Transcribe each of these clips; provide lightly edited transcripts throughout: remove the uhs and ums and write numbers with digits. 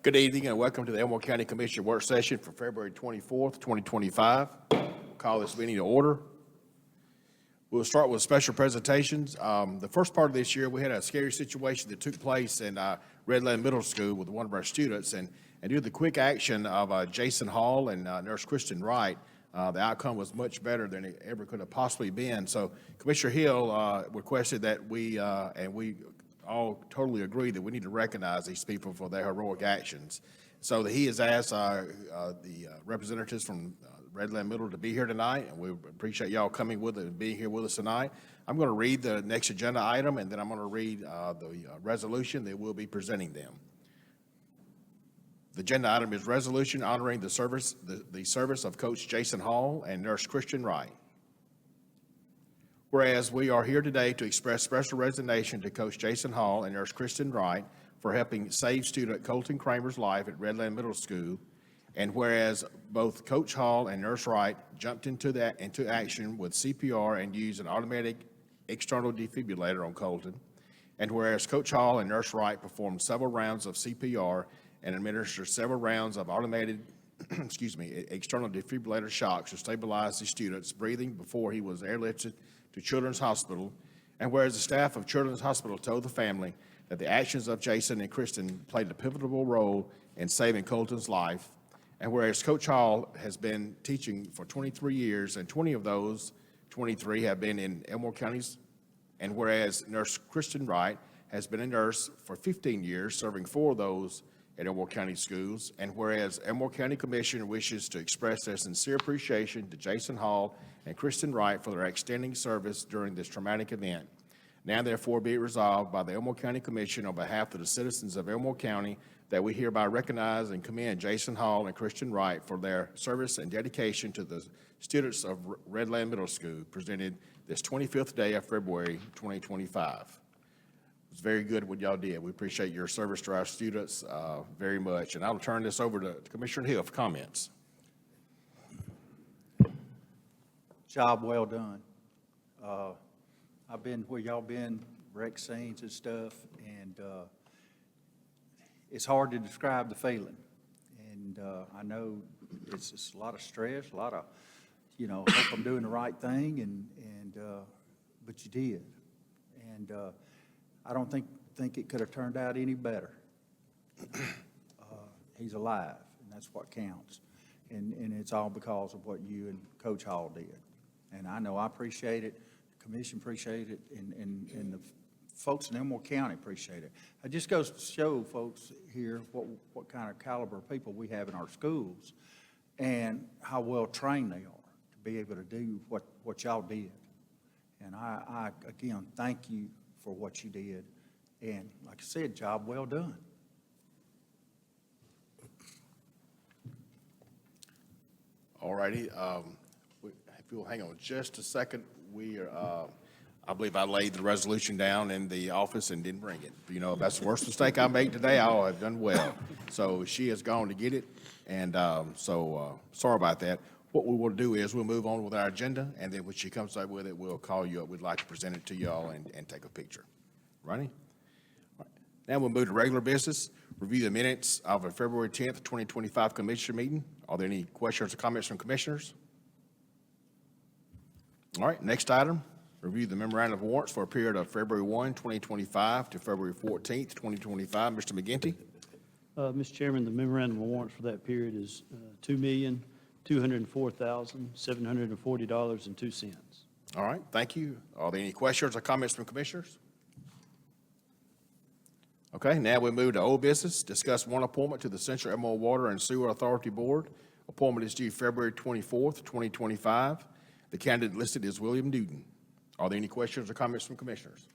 Good evening and welcome to the Elmore County Commission work session for February 24th, 2025. Call this meeting to order. We'll start with special presentations. The first part of this year, we had a scary situation that took place in Redland Middle School with one of our students. And due to the quick action of Jason Hall and Nurse Kristen Wright, the outcome was much better than it ever could have possibly been. So Commissioner Hill requested that we all totally agree that we need to recognize these people for their heroic actions. So that he has asked the representatives from Redland Middle to be here tonight, and we appreciate y'all coming with it and being here with us tonight. I'm going to read the next agenda item, and then I'm going to read the resolution that we'll be presenting them. The agenda item is resolution honoring the service of Coach Jason Hall and Nurse Kristen Wright. Whereas we are here today to express special resignation to Coach Jason Hall and Nurse Kristen Wright for helping save student Colton Kramer's life at Redland Middle School, and whereas both Coach Hall and Nurse Wright jumped into action with CPR and used an automatic external defibrillator on Colton, and whereas Coach Hall and Nurse Wright performed several rounds of CPR and administered several rounds of automated external defibrillator shocks to stabilize the student's breathing before he was airlifted to Children's Hospital, and whereas the staff of Children's Hospital told the family that the actions of Jason and Kristen played a pivotal role in saving Colton's life, and whereas Coach Hall has been teaching for 23 years, and 20 of those 23 have been in Elmore Counties, and whereas Nurse Kristen Wright has been a nurse for 15 years, serving 4 of those at Elmore County schools, and whereas Elmore County Commission wishes to express their sincere appreciation to Jason Hall and Kristen Wright for their outstanding service during this traumatic event. Now therefore be it resolved by the Elmore County Commission on behalf of the citizens of Elmore County that we hereby recognize and commend Jason Hall and Kristen Wright for their service and dedication to the students of Redland Middle School, presented this 25th day of February 2025. It's very good what y'all did. We appreciate your service to our students very much. And I'll turn this over to Commissioner Hill for comments. Job well done. I've been where y'all been, wreck scenes and stuff, and it's hard to describe the feeling. And I know it's just a lot of stress, a lot of, hope I'm doing the right thing, but you did. And I don't think it could have turned out any better. He's alive, and that's what counts. And it's all because of what you and Coach Hall did. And I know I appreciate it, the commission appreciate it, and the folks in Elmore County appreciate it. It just goes to show folks here what kind of caliber of people we have in our schools and how well trained they are to be able to do what y'all did. And I again, thank you for what you did. And like I said, job well done. All righty. If you'll hang on just a second, I believe I laid the resolution down in the office and didn't bring it. If that's the worst mistake I made today, I'll have done well. So she has gone to get it, and sorry about that. What we will do is we'll move on with our agenda, and then when she comes up with it, we'll call you up. We'd like to present it to y'all and take a picture. Righty? All right. Now we'll move to regular business. Review the minutes of a February 10th, 2025 commission meeting. Are there any questions or comments from commissioners? All right, next item, review the memorandum of warrants for a period of February 1, 2025 to February 14th, 2025. Mr. McGinty? Mr. Chairman, the memorandum of warrants for that period is $2,204,740.02. All right, thank you. Are there any questions or comments from commissioners? Okay, now we move to old business. Discuss one appointment to the Central Elmore Water and Sewer Authority Board. Appointment is due February 24th, 2025. The candidate listed is William Newton. Are there any questions or comments from commissioners?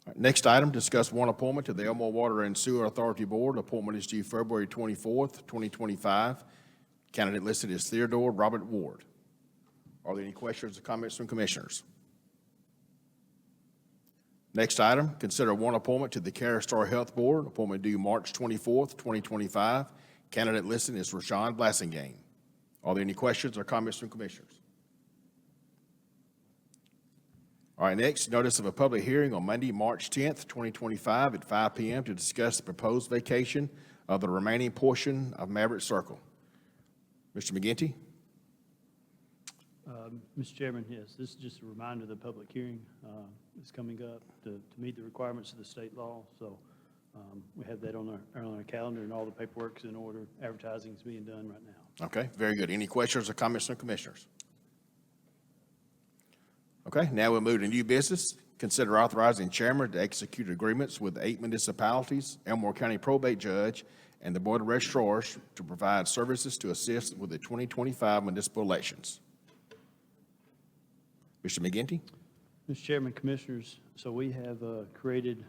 All right, next item, discuss one appointment to the Elmore Water and Sewer Authority Board. Appointment is due February 24th, 2025. Candidate listed is Theodore Robert Ward. Are there any questions or comments from commissioners? Next item, consider one appointment to the CareStar Health Board. Appointment due March 24th, 2025. Candidate listed is Rashawn Blassingame. Are there any questions or comments from commissioners? All right, next, notice of a public hearing on Monday, March 10th, 2025 at 5 p.m. to discuss the proposed vacation of the remaining portion of Maverick Circle. Mr. McGinty? Mr. Chairman, yes, this is just a reminder of the public hearing is coming up to meet the requirements of the state law. So we have that on our calendar, and all the paperwork's in order. Advertising is being done right now. Okay, very good. Any questions or comments from commissioners? Okay, now we'll move to new business. Consider authorizing chairman to execute agreements with 8 municipalities, Elmore County Probate Judge, and the Board of Registrars to provide services to assist with the 2025 municipal elections. Mr. McGinty? Mr. Chairman, Commissioners, so we have created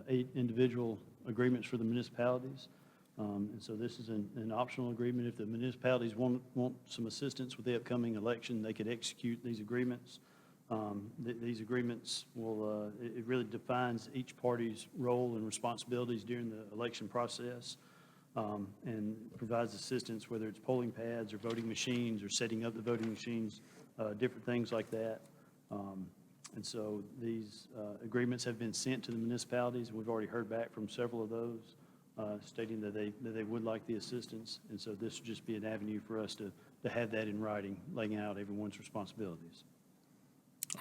8 individual agreements for the municipalities. And so this is an optional agreement. If the municipalities want some assistance with the upcoming election, they could execute these agreements. These agreements will, it really defines each party's role and responsibilities during the election process, and provides assistance, whether it's polling pads or voting machines or setting up the voting machines, different things like that. And so these agreements have been sent to the municipalities, and we've already heard back from several of those stating that they would like the assistance. And so this would just be an avenue for us to have that in writing, laying out everyone's responsibilities.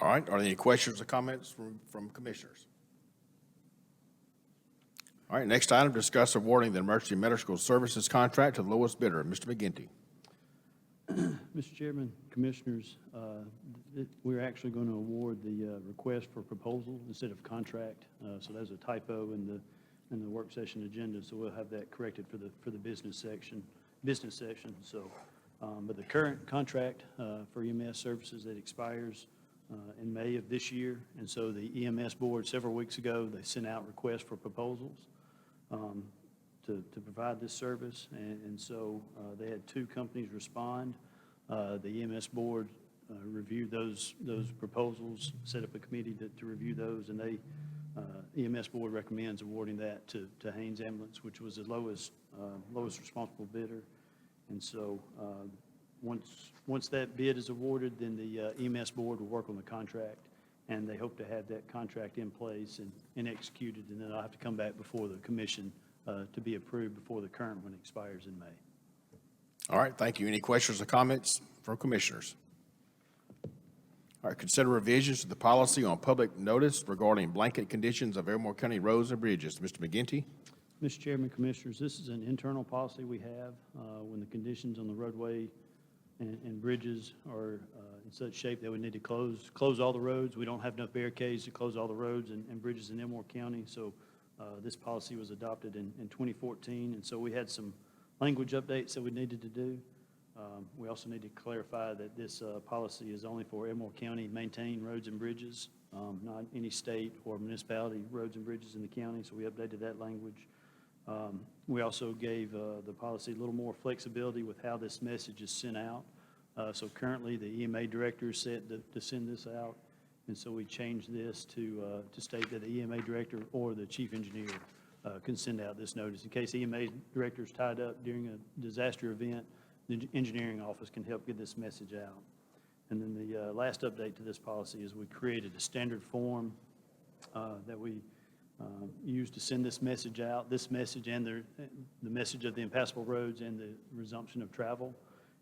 All right, are there any questions or comments from commissioners? All right, next item, discuss awarding the emergency medical services contract to the lowest bidder. Mr. McGinty. Mr. Chairman, Commissioners, we're actually going to award the request for proposal instead of contract. So there's a typo in the work session agenda, so we'll have that corrected for the business section. So, but the current contract for EMS services that expires in May of this year, and so the EMS board several weeks ago, they sent out requests for proposals to provide this service, and so they had 2 companies respond. The EMS board reviewed those proposals, set up a committee to review those, and they EMS board recommends awarding that to Haynes Ambulance, which was the lowest responsible bidder. And so once that bid is awarded, then the EMS board will work on the contract, and they hope to have that contract in place and executed, and then I'll have to come back before the commission to be approved before the current one expires in May. All right, thank you. Any questions or comments from commissioners? All right, consider revisions to the policy on public notice regarding blanket conditions of Elmore County roads and bridges. Mr. McGinty? Mr. Chairman, Commissioners, this is an internal policy we have when the conditions on the roadway and bridges are in such shape that we need to close all the roads. We don't have enough barricades to close all the roads and bridges in Elmore County, so this policy was adopted in 2014, and so we had some language updates that we needed to do. We also need to clarify that this policy is only for Elmore County maintained roads and bridges, not any state or municipality roads and bridges in the county, so we updated that language. We also gave the policy a little more flexibility with how this message is sent out. So currently, the EMA director is set to send this out, and so we changed this to state that the EMA director or the chief engineer can send out this notice. In case the EMA director is tied up during a disaster event, the engineering office can help get this message out. And then the last update to this policy is we created a standard form that we use to send this message out, this message and the message of the impassable roads and the resumption of travel.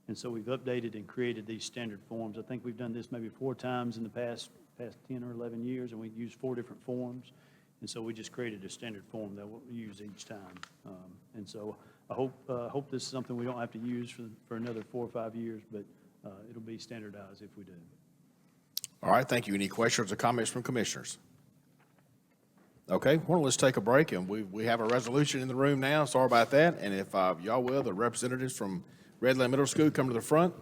And so we've updated and created these standard forms. I think we've done this maybe 4 times in the past 10 or 11 years, and we've used 4 different forms. And so we just created a standard form that we'll use each time. And so I hope this is something we don't have to use for another 4 or 5 years, but it'll be standardized if we do. All right, thank you. Any questions or comments from commissioners? Okay, well, let's take a break, and we have a resolution in the room now. Sorry about that. And if y'all will, the representatives from Redland Middle School come to the front.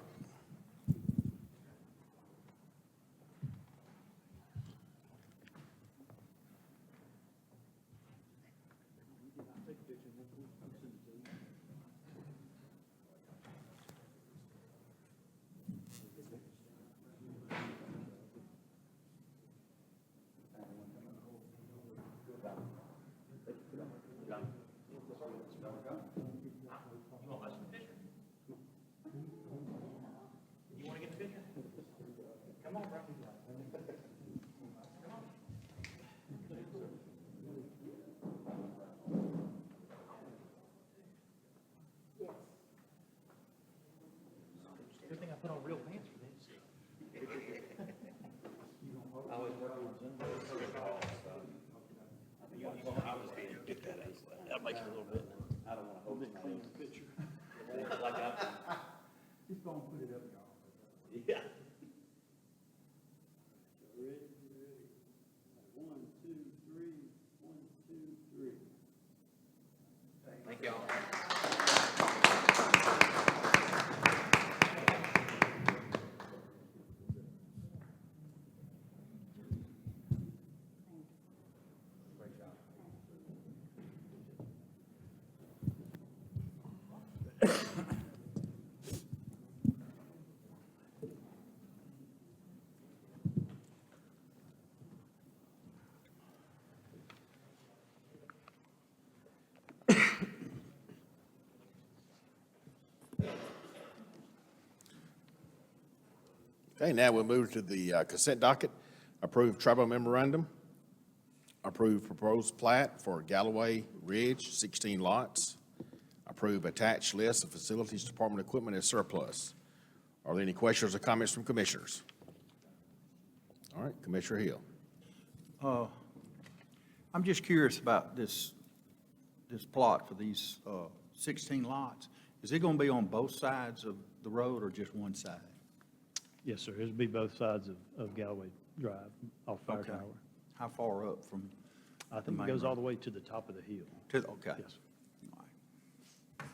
That'll make it a little bit. I don't want to hold it. Clean the picture. Like He's going to put it up, y'all. yeah. Ready? One, two, three. 1, 2, 3. Thank y'all. Okay, now we'll move to the consent docket. Approved tribal memorandum. Approved proposed plat for Galloway Ridge, 16 lots. Approve attached list of facilities department equipment as surplus. Are there any questions or comments from commissioners? All right, Commissioner Hill. I'm just curious about this plot for these 16 lots. Is it going to be on both sides of the road or just one side? Yes, sir. It'll be both sides of Galloway Drive off Fire Okay. Tower. How far up from? I think it main goes all road. the way to the top of the hill. Okay. Yes. All right.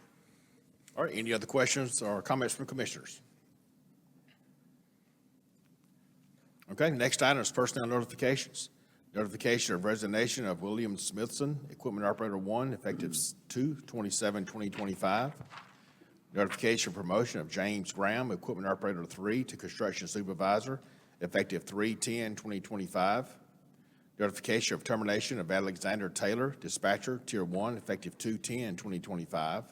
All right, any other questions or comments from commissioners? Okay, next item is personnel notifications. Notification of resignation of William Smithson, Equipment Operator 1, effective 2/27/2025. Notification of promotion of James Graham, Equipment Operator 3, to Construction Supervisor, effective 3/10/2025. Notification of termination of Alexander Taylor, Dispatcher, Tier 1, effective 2/10/2025.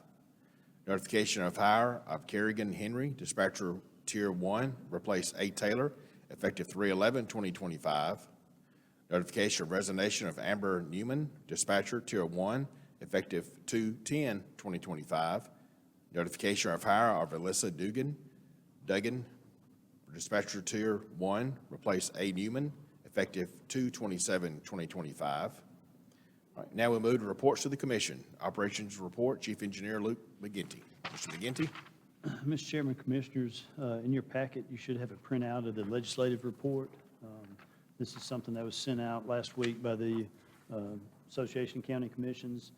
Notification of hire of Kerrigan Henry, Dispatcher, Tier 1, replace A. Taylor, effective 3/11/2025. Notification of resignation of Amber Newman, Dispatcher, Tier 1, effective 2/10/2025. Notification of hire of Alyssa Duggan, Dispatcher Tier 1, replace A. Newman, effective 2/27/2025. All right, now we move to reports to the commission. Operations report, Chief Engineer Luke McGinty. Mr. McGinty? Mr. Chairman, Commissioners, in your packet, you should have a printout of the legislative report. This is something that was sent out last week by the Association of County Commissions.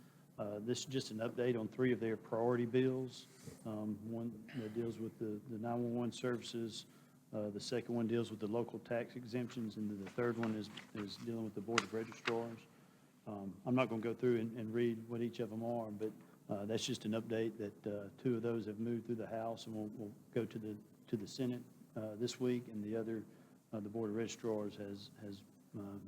This is just an update on 3 of their priority bills. One that deals with the 911 services. The second one deals with the local tax exemptions, and the third one is dealing with the Board of Registrars. I'm not going to go through and read what each of them are, but that's just an update that 2 of those have moved through the House and will go to the Senate this week, and the other, the Board of Registrars has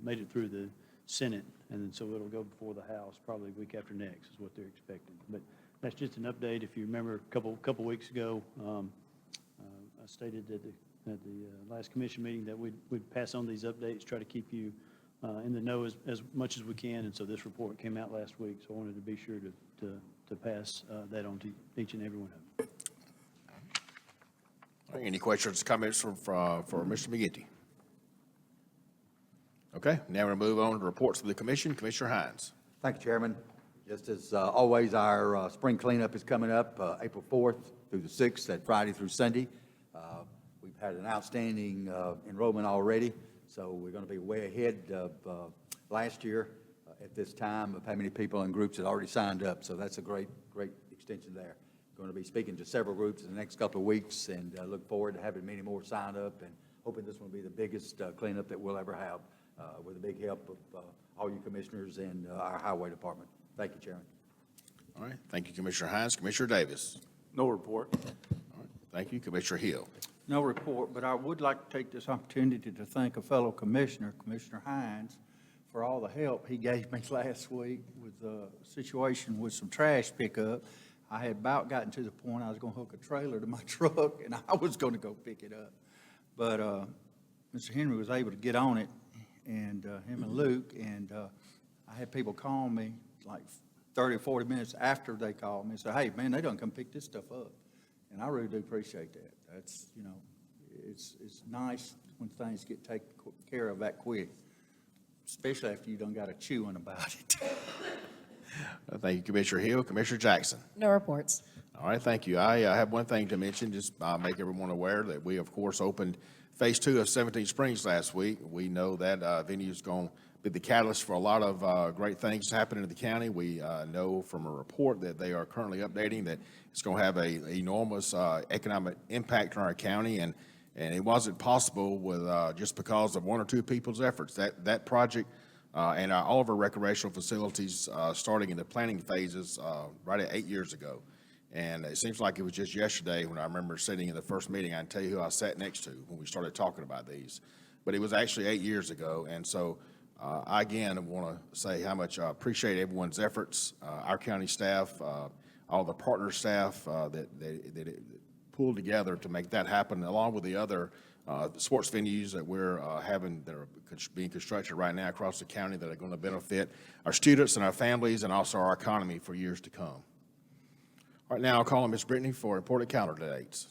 made it through the Senate, and then so it'll go before the House probably week after next is what they're expecting. But that's just an update. If you remember a couple weeks ago, I stated at the last commission meeting that we'd pass on these updates, try to keep you in the know as much as we can, and so this report came out last week, so I wanted to be sure to pass that on to each and every one of them. All right, any questions or comments for Mr. McGinty? Okay, now we'll move on to reports of the commission. Commissioner Hines. Thank you, Chairman. Just as always, our spring cleanup is coming up April 4th through the 6th, that Friday through Sunday. We've had an outstanding enrollment already, so we're going to be way ahead of last year at this time of how many people and groups had already signed up. So that's a great extension there. Going to be speaking to several groups in the next couple of weeks, and look forward to having many more sign up, and hoping this will be the biggest cleanup that we'll ever have, with the big help of all you commissioners and our highway department. Thank you, Chairman. All right, thank you, Commissioner Hines. Commissioner Davis. No report. All right, thank you, Commissioner Hill. No report, but I would like to take this opportunity to thank a fellow commissioner, Commissioner Hines, for all the help he gave me last week with the situation with some trash pickup. I had about gotten to the point I was going to hook a trailer to my truck, and I was going to go pick it up. But Mr. Henry was able to get on it, and him and Luke, and I had people call me like 30 or 40 minutes after they called me and said, hey, man, they done come pick this stuff up. And I really do appreciate that. That's, it's nice when things get taken care of that quick. especially after you done got a chewing about it. Thank you, Commissioner Hill. Commissioner Jackson. No reports. All right, thank you. I have one thing to mention, just make everyone aware that we, of course, opened Phase 2 of 17 Springs last week. We know that venue is going to be the catalyst for a lot of great things happening in the county. We know from a report that they are currently updating that it's going to have a enormous economic impact on our county, and it wasn't possible with just because of one or two people's efforts. That project and all of our recreational facilities starting in the planning phases right at 8 years ago. And it seems like it was just yesterday when I remember sitting in the first meeting. I can tell you who I sat next to when we started talking about these. But it was actually 8 years ago. And so I, again, want to say how much I appreciate everyone's efforts, our county staff, all the partner staff that pulled together to make that happen, along with the other sports venues that we're having that are being constructed right now across the county that are going to benefit our students and our families and also our economy for years to come. All right, now I'll call on Ms. Brittany for important calendar dates.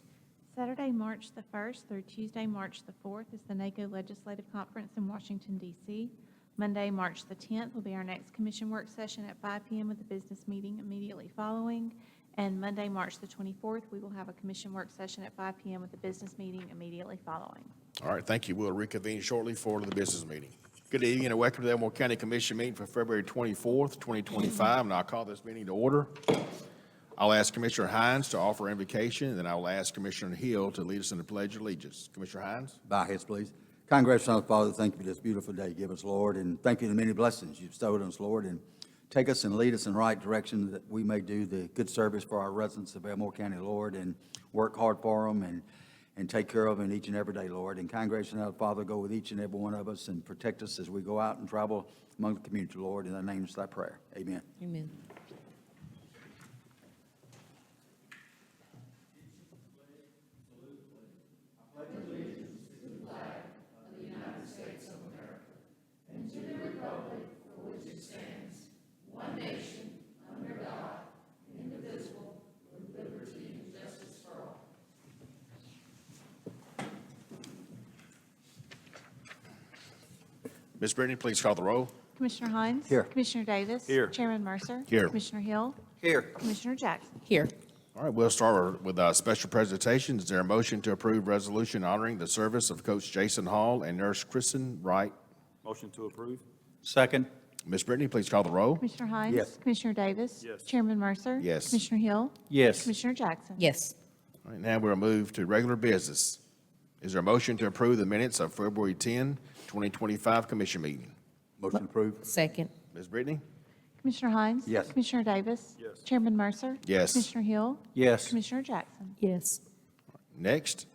Saturday, March the 1st through Tuesday, March the 4th is the NACO Legislative Conference in Washington, D.C. Monday, March the 10th will be our next commission work session at 5 p.m. with the business meeting immediately following. And Monday, March the 24th, we will have a commission work session at 5 p.m. with the business meeting immediately following. All right, thank you. We'll reconvene shortly for the business meeting. Good evening and welcome to the Elmore County Commission meeting for February 24th, 2025. And I'll call this meeting to order. I'll ask Commissioner Hines to offer invocation, and then I will ask Commissioner Hill to lead us in the Pledge of Allegiance. Commissioner Hines? Bow our heads, please. Kind, gracious Heavenly Father, thank you for this beautiful day. Give us, Lord, and thank you for the many blessings you've bestowed on us, Lord, and take us and lead us in the right direction that we may do the good service for our residents of Elmore County, Lord, and work hard for them and take care of them each and every day, Lord. And kind, gracious Heavenly Father, go with each and every one of us and protect us as we go out and travel among the community, Lord. In thy name is thy prayer. Amen. Amen. Ms. Brittany, please call the roll. Commissioner Hines? Here. Commissioner Davis? Here. Chairman Mercer? Here. Commissioner Hill? Here. Commissioner Jackson? Here. All right, we'll start with special presentations. Is there a motion to approve resolution honoring the service of Coach Jason Hall and Nurse Kristen Wright? Motion to approve? Second. Ms. Brittany, please call the roll. Commissioner Hines? Yes. Commissioner Davis? Yes. Chairman Mercer? Yes. Commissioner Hill? Yes. Commissioner Jackson? Yes. All right, now we'll move to regular business. Is there a motion to approve the minutes of February 10, 2025 commission meeting? Motion approved. Second. Ms. Brittany? Commissioner Hines? Yes. Commissioner Davis? Yes. Chairman Mercer? Yes. Commissioner Hill? Yes. Commissioner Jackson? Yes. Next,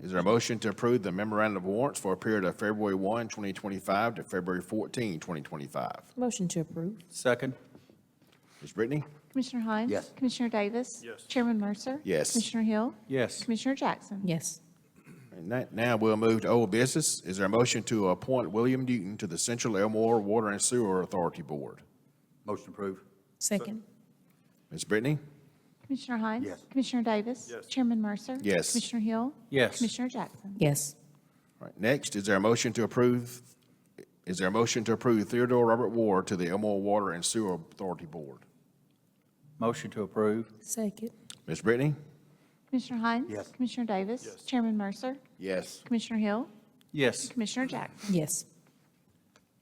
is there a motion to approve the memorandum of warrants for a period of February 1, 2025 to February 14, 2025? Motion to approve. Second. Ms. Brittany? Commissioner Hines? Yes. Commissioner Davis? Yes. Chairman Mercer? Yes. Commissioner Hill? Yes. Commissioner Jackson? Yes. And now we'll move to old business. Is there a motion to appoint William Newton to the Central Elmore Water and Sewer Authority Board? Motion approved. Second. Ms. Brittany? Commissioner Hines? Yes. Commissioner Davis? Yes. Chairman Mercer? Yes. Commissioner Hill? Yes. Commissioner Jackson? Yes. All right, next, is there a motion to approve Theodore Robert Ward to the Elmore Water and Sewer Authority Board? Motion to approve. Second. Ms. Brittany? Commissioner Hines? Yes. Commissioner Davis? Yes. Chairman Mercer? Yes. Commissioner Hill? Yes. Commissioner Jackson? Yes.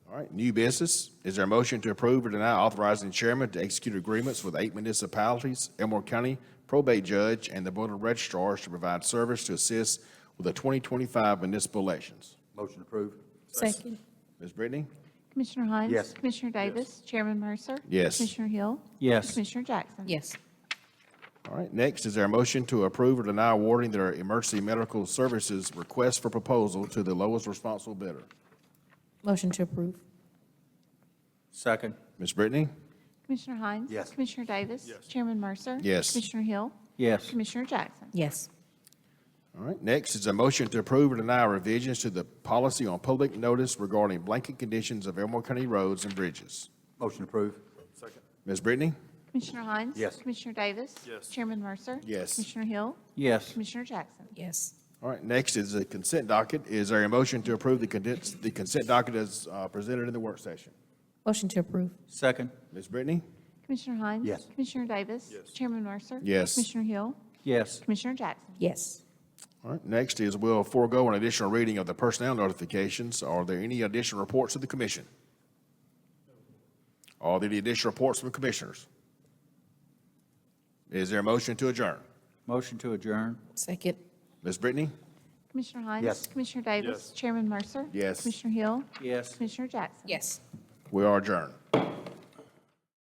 All right, new business. Is there a motion to approve or deny authorizing chairman to execute agreements with 8 municipalities, Elmore County probate judge, and the board of registrars to provide service to assist with the 2025 municipal elections? Motion approved. Second. Ms. Brittany? Commissioner Hines? Yes. Commissioner Davis? Chairman Mercer? Yes. Commissioner Hill? Yes. Commissioner Jackson? Yes. All right, next, is there a motion to approve or deny awarding their emergency medical services request for proposal to the lowest responsible bidder? Motion to approve. Second. Ms. Brittany? Commissioner Hines? Yes. Commissioner Davis? Yes. Chairman Mercer? Yes. Commissioner Hill? Yes. Commissioner Jackson? Yes. All right, next is a motion to approve or deny revisions to the policy on public notice regarding blanket conditions of Elmore County roads and bridges. Motion approved. Second. Ms. Brittany? Commissioner Hines? Yes. Commissioner Davis? Yes. Chairman Mercer? Yes. Commissioner Hill? Yes. Commissioner Jackson? Yes. All right, next is the consent docket. Is there a motion to approve the consent docket as presented in the work session? Motion to approve. Second. Ms. Brittany? Commissioner Hines? Yes. Commissioner Davis? Chairman Mercer? Yes. Commissioner Hill? Yes. Commissioner Jackson? Yes. All right, next is we'll forego an additional reading of the personnel notifications. Are there any additional reports of the commission? Are there any additional reports from commissioners? Is there a motion to adjourn? Motion to adjourn. Second. Ms. Brittany? Commissioner Hines? Yes. Commissioner Davis? Chairman Mercer? Yes. Commissioner Hill? Yes. Commissioner Jackson? Yes. We are adjourned.